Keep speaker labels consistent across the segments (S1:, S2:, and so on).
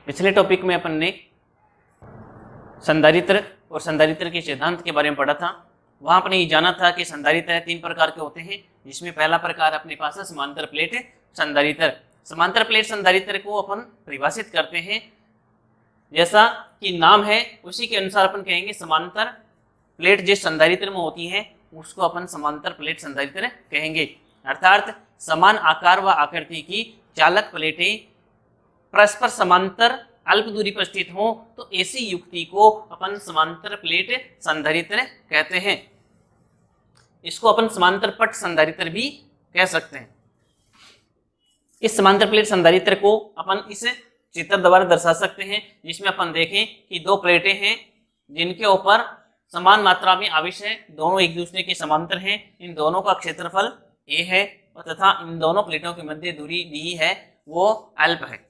S1: पिछले टॉपिक में अपन ने संधारित्र और संधारित्र के सिद्धांत के बारे में पढ़ा था। वहां अपने ये जाना था कि संधारित्र 3 प्रकार के होते हैं, जिसमें पहला प्रकार अपने पास है समांतर प्लेट संधारित्र। समांतर प्लेट संधारित्र को अपन परिभाषित करते हैं, जैसा कि नाम है उसी के अनुसार अपन कहेंगे समांतर प्लेट जिस संधारित्र में होती है उसको अपन समांतर प्लेट संधारित्र कहेंगे। अर्थात समान आकार व आकृति की चालक प्लेटें परस्पर समांतर अल्प दूरी पर स्थित हो तो ऐसी युक्ति को अपन समांतर प्लेट संधारित्र कहते हैं। इसको अपन समांतर पट संधारित्र भी कह सकते हैं। इस समांतर प्लेट संधारित्र को अपन इस चित्र द्वारा दर्शा सकते हैं, जिसमें अपन देखें कि 2 प्लेटें हैं जिनके ऊपर समान मात्रा में आवेश है, दोनों एक दूसरे के समांतर हैं। इन दोनों का क्षेत्रफल a है और तथा इन दोनों प्लेटों के मध्य दूरी d है, वो अल्प है।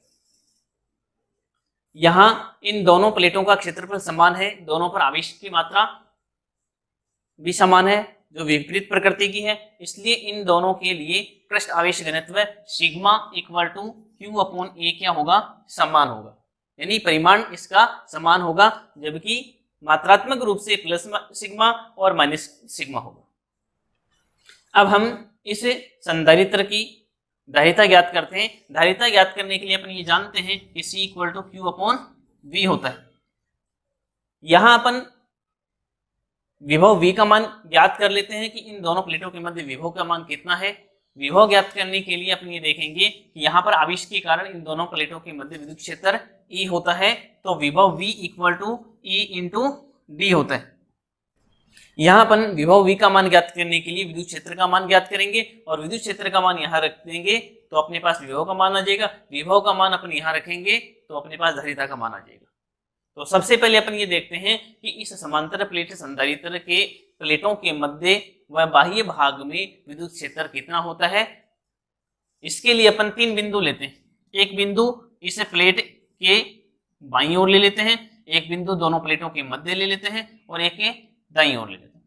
S1: यहाँ इन दोनों प्लेटों का क्षेत्रफल समान है, दोनों पर आवेश की मात्रा भी समान है जो विपरीत प्रकृति की है, इसलिए इन दोनों के लिए पृष्ठ आवेश घनत्व sigma equal to Q upon A क्या होगा, समान होगा। यानी परिमाण इसका समान होगा, जबकि मात्रात्मक रूप से प्लस सिग्मा और माइनस सिग्मा होगा। अब हम इस संधारित्र की धारिता ज्ञात करते हैं। धारिता ज्ञात करने के लिए अपन ये जानते हैं कि C equal to Q upon V होता है। यहां अपन विभव V का मान ज्ञात कर लेते हैं कि इन दोनों प्लेटों के मध्य विभव का मान कितना है। विभव ज्ञात करने के लिए अपन ये देखेंगे कि यहाँ पर आवेश के कारण इन दोनों प्लेटों के मध्य विद्युत क्षेत्र E होता है, तो विभव V equal to E into D होता है। यहाँ अपन विभव V का मान ज्ञात करने के लिए विद्युत क्षेत्र का मान ज्ञात करेंगे और विद्युत क्षेत्र का मान यहाँ रख देंगे तो अपने पास विभव का मान आ जाएगा। विभव का मान अपन यहाँ रखेंगे तो अपने पास धारिता का मान आ जाएगा। तो सबसे पहले अपन ये देखते हैं कि इस समांतर प्लेट संधारित्र के प्लेटों के मध्य व बाह्य भाग में विद्युत क्षेत्र कितना होता है। इसके लिए अपन 3 बिंदु लेते हैं। एक बिंदु इस प्लेट के बाईं ओर ले लेते हैं, एक बिंदु दोनों प्लेटों के मध्य ले लेते हैं और एक दाईं ओर ले लेते हैं।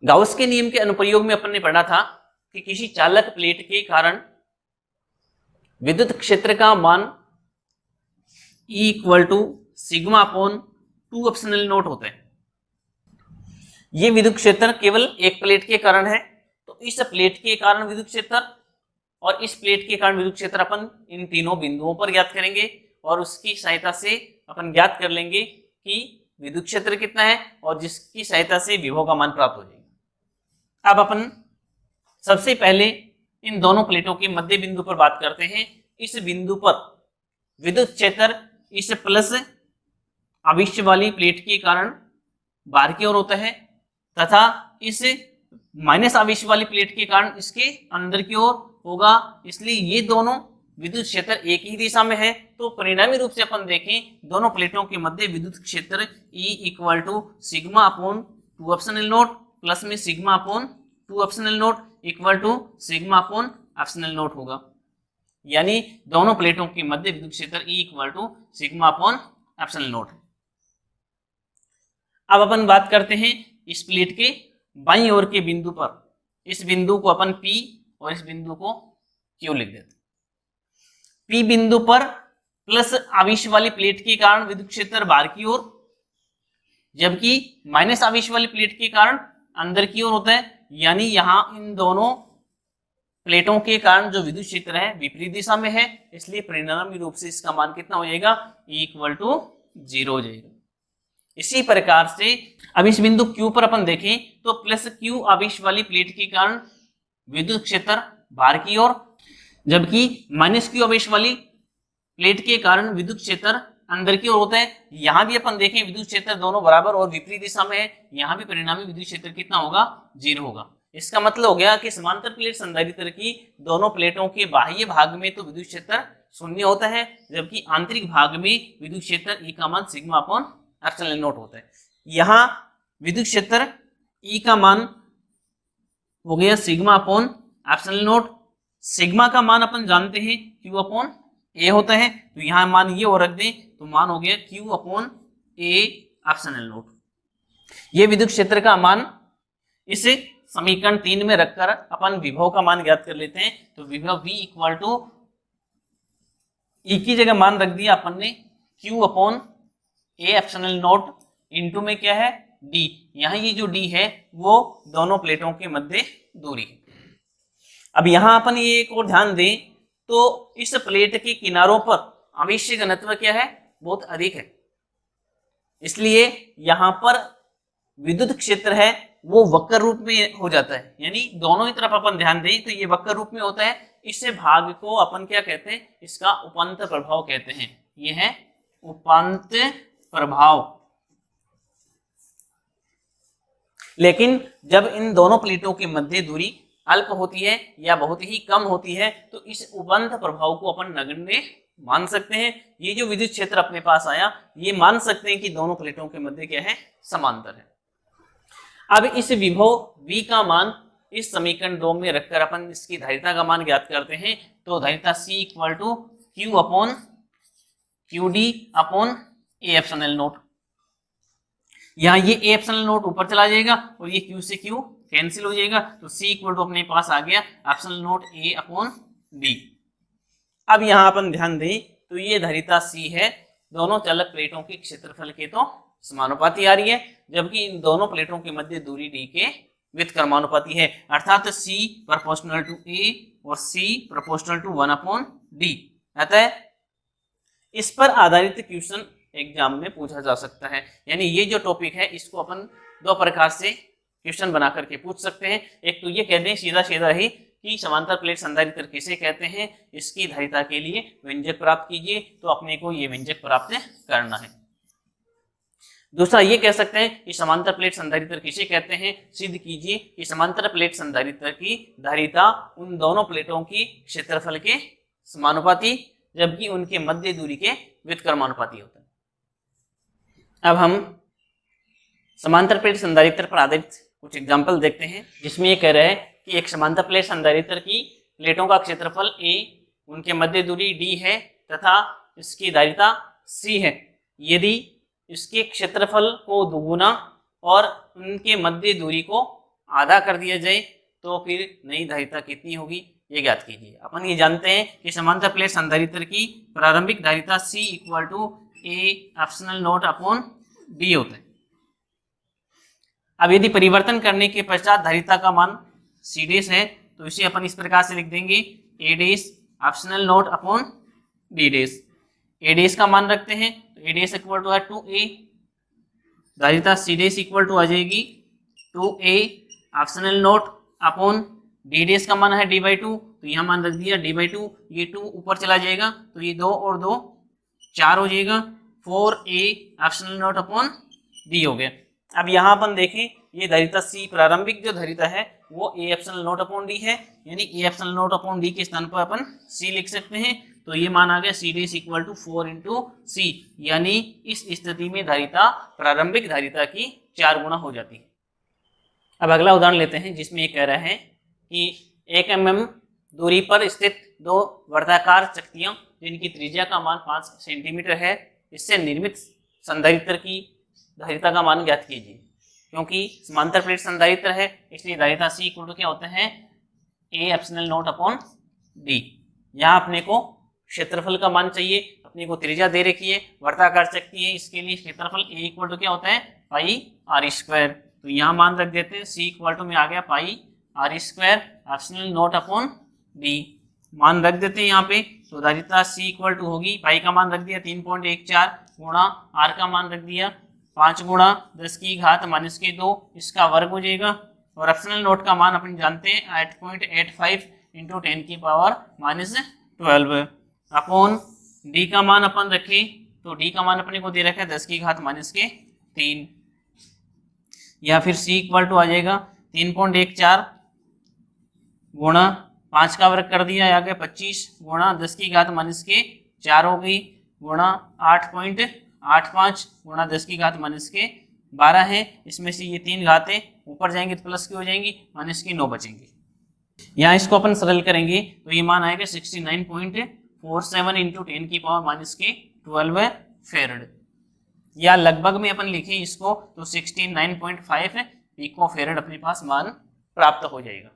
S1: गाउस के नियम के अनुप्रयोग में अपन ने पढ़ा था कि किसी चालक प्लेट के कारण विद्युत क्षेत्र का मान E equal to sigma upon 2 epsilon naught होता है। ये विद्युत क्षेत्र केवल एक प्लेट के कारण है, तो इस प्लेट के कारण विद्युत क्षेत्र और इस प्लेट के कारण विद्युत क्षेत्र अपन इन तीनों बिंदुओं पर ज्ञात करेंगे और उसकी सहायता से अपन ज्ञात कर लेंगे कि विद्युत क्षेत्र कितना है और जिसकी सहायता से विभव का मान प्राप्त हो जाएगा। अब अपन सबसे पहले इन दोनों प्लेटों के मध्य बिंदु पर बात करते हैं। इस बिंदु पर विद्युत क्षेत्र इस प्लस आवेश वाली प्लेट के कारण बाहर की ओर होता है तथा इस माइनस आवेश वाली प्लेट के कारण इसके अंदर की ओर होगा। इसलिए ये दोनों विद्युत क्षेत्र एक ही दिशा में है, तो परिणामी रूप से अपन देखें दोनों प्लेटों के मध्य विद्युत क्षेत्र E equal to sigma upon 2 epsilon naught plus में sigma upon 2 epsilon naught equal to sigma upon epsilon naught होगा। यानी दोनों प्लेटों के मध्य विद्युत क्षेत्र E equal to sigma upon epsilon naught. अब अपन बात करते हैं इस प्लेट के बाईं ओर के बिंदु पर। इस बिंदु को अपन P और इस बिंदु को Q लिख देते हैं। P बिंदु पर प्लस आवेश वाली प्लेट के कारण विद्युत क्षेत्र बाहर की ओर, जबकि माइनस आवेश वाली प्लेट के कारण अंदर की ओर होता है। यानी यहाँ इन दोनों प्लेटों के कारण जो विद्युत क्षेत्र है विपरीत दिशा में है, इसलिए परिणामी रूप से इसका मान कितना हो जाएगा, E इक्वल टू 0 हो जाएगा। इसी प्रकार से अब इस बिंदु Q पर अपन देखें तो प्लस Q आवेश वाली प्लेट के कारण विद्युत क्षेत्र बाहर की ओर, जबकि माइनस Q आवेश वाली प्लेट के कारण विद्युत क्षेत्र अंदर की ओर होता है। यहाँ भी अपन देखें विद्युत क्षेत्र दोनों बराबर और विपरीत दिशा में है, यहाँ भी परिणामी विद्युत क्षेत्र कितना होगा, 0 होगा। इसका मतलब हो गया कि समांतर प्लेट संधारित्र की दोनों प्लेटों के बाह्य भाग में तो विद्युत क्षेत्र 0 होता है, जबकि आंतरिक भाग में विद्युत क्षेत्र E का मान सिग्मा अपॉन एप्सिलॉन नॉट होता है। यहाँ विद्युत क्षेत्र E का मान हो गया sigma upon epsilon not. Sigma का मान अपन जानते हैं Q अपॉन A होता है, तो यहाँ मान ये और रख दें तो मान हो गया Q upon A epsilon not. ये विद्युत क्षेत्र का मान इसे समीकरण 3 में रखकर अपन विभव का मान ज्ञात कर लेते हैं। तो विभव V इक्वल टू ई की जगह मान रख दिया अपन ने Q upon A epsilon not into में क्या है D। यहाँ ये जो D है वो दोनों प्लेटों के मध्य दूरी है। अब यहाँ अपन ये एक और ध्यान दें तो इस प्लेट के किनारों पर आवेश घनत्व क्या है, बहुत अधिक है, इसलिए यहाँ पर विद्युत क्षेत्र है वो वक्र रूप में हो जाता है, यानी दोनों ही तरफ अपन ध्यान दें तो ये वक्र रूप में होता है। इस भाग को अपन क्या कहते हैं, इसका उपांत प्रभाव कहते हैं। ये है उपांत प्रभाव। लेकिन जब इन दोनों प्लेटों के मध्य दूरी अल्प होती है या बहुत ही कम होती है तो इस उपांत प्रभाव को अपन नगण्य मान सकते हैं। ये जो विद्युत क्षेत्र अपने पास आया ये मान सकते हैं कि दोनों प्लेटों के मध्य क्या है, समांतर है। अब इस विभव V का मान इस समीकरण 2 में रखकर अपन इसकी धारिता का मान ज्ञात करते हैं। तो धारिता C equal to Q upon QD upon A epsilon naught. यहाँ ये ए एप्सिलॉन नॉट ऊपर चला जाएगा और ये Q से Q कैंसिल हो जाएगा, तो C इक्वल टू अपने पास आ गया epsilon not A upon D। अब यहाँ अपन ध्यान दें तो ये धारिता C है, दोनों चालक प्लेटों के क्षेत्रफल के तो समानुपाती आ रही है, जबकि इन दोनों प्लेटों के मध्य दूरी D के व्युत्क्रमानुपाती है, अर्थात C प्रोपोर्शनल टू A और C proportional to 1 upon D। अतः इस पर आधारित क्वेश्चन एग्जाम में पूछा जा सकता है, यानी ये जो टॉपिक है इसको अपन दो प्रकार से क्वेश्चन बना करके पूछ सकते हैं। एक तो ये कह दें सीधा सीधा ही कि समांतर प्लेट संधारित्र किसे कहते हैं, इसकी धारिता के लिए व्यंजक प्राप्त कीजिए, तो अपने को ये व्यंजक प्राप्त करना है। दूसरा ये कह सकते हैं कि समांतर प्लेट संधारित्र किसे कहते हैं, सिद्ध कीजिए कि समांतर प्लेट संधारित्र की धारिता उन दोनों प्लेटों की क्षेत्रफल के समानुपाती जबकि उनके मध्य दूरी के व्युत्क्रमानुपाती होता है। अब हम समांतर प्लेट संधारित्र पर आधारित कुछ एग्जाम्पल देखते हैं, जिसमें ये कह रहे हैं कि एक समांतर प्लेट संधारित्र की प्लेटों का क्षेत्रफल A, उनके मध्य दूरी D है तथा इसकी धारिता C है। यदि इसके क्षेत्रफल को दुगुना और उनके मध्य दूरी को आधा कर दिया जाए तो फिर नई धारिता कितनी होगी, ये ज्ञात कीजिए। अपन ये जानते हैं कि समांतर प्लेट संधारित्र की प्रारंभिक धारिता C equal to A epsilon naught upon D होता है। अब यदि परिवर्तन करने के पश्चात धारिता का मान C डैश है तो इसे अपन इस प्रकार से लिख देंगे A dash epsilon naught upon D dash. A dash का मान रखते हैं तो A डैश इक्वल टू है 2A, धारिता C डैश इक्वल टू आ जाएगी 2A epsilon naught upon D dash का मान है D/2, तो यहाँ मान रख दिया D/2, ये 2 ऊपर चला जाएगा तो ये 2 और 2 4 हो जाएगा, 4A epsilon naught upon D हो गया। अब यहाँ अपन देखें ये धारिता C प्रारंभिक जो धारिता है वो A epsilon naught upon D है, यानी A epsilon naught upon D के स्थान पर अपन C लिख सकते हैं। तो ये मान आ गया C dash equal to 4 into C, यानी इस स्थिति में धारिता प्रारंभिक धारिता की 4 गुना हो जाती है। अब अगला उदाहरण लेते हैं जिसमें ये कह रहा है कि 1 mm दूरी पर स्थित दो वर्गाकार चक्तियां जिनकी त्रिज्या का मान 5 सेंटीमीटर है, इससे निर्मित संधारित्र की धारिता का मान ज्ञात कीजिए। क्योंकि समांतर प्लेट संधारित्र है इसलिए धारिता C इक्वल टू क्या होता है A epsilon naught upon D। यहाँ अपने को क्षेत्रफल का मान चाहिए, अपने को त्रिज्या दे रखी है, वर्गाकार चक्ति है, इसके लिए क्षेत्रफल A इक्वल टू क्या होता है पाई r स्क्वायर। तो यहाँ मान रख देते हैं C इक्वल टू में आ गया पाई r square epsilon naught upon D, मान रख देते हैं यहाँ पे। तो धारिता C इक्वल टू होगी, पाई का मान रख दिया 3.14 गुणा r का मान रख दिया 5 गुणा 10 की घात माइनस के 2, इसका वर्ग हो जाएगा। और एप्सिलॉन नॉट का मान अपन जानते हैं 8.85 इंटू 10 की पावर माइनस 12 अपॉन D का मान अपन रखें तो D का मान अपने को दे रखा है 10 की घात माइनस के 3, या फिर C इक्वल टू आ जाएगा 3.14 गुणा 5 का वर्ग कर दिया आ गया 25 गुणा 10 की घात माइनस के 4 हो गई गुणा 8.85 गुणा 10 की घात माइनस के 12 है। इसमें से ये 3 घातें ऊपर जाएंगी तो प्लस की हो जाएंगी, माइनस की 9 बचेंगे। यहाँ इसको अपन सरल करेंगे तो ये मान आएगा 69.47 इंटू 10 की पावर माइनस के 12 फेरड, या लगभग में अपन लिखे इसको तो 69.5 पिको फेरड अपने पास मान प्राप्त हो जाएगा।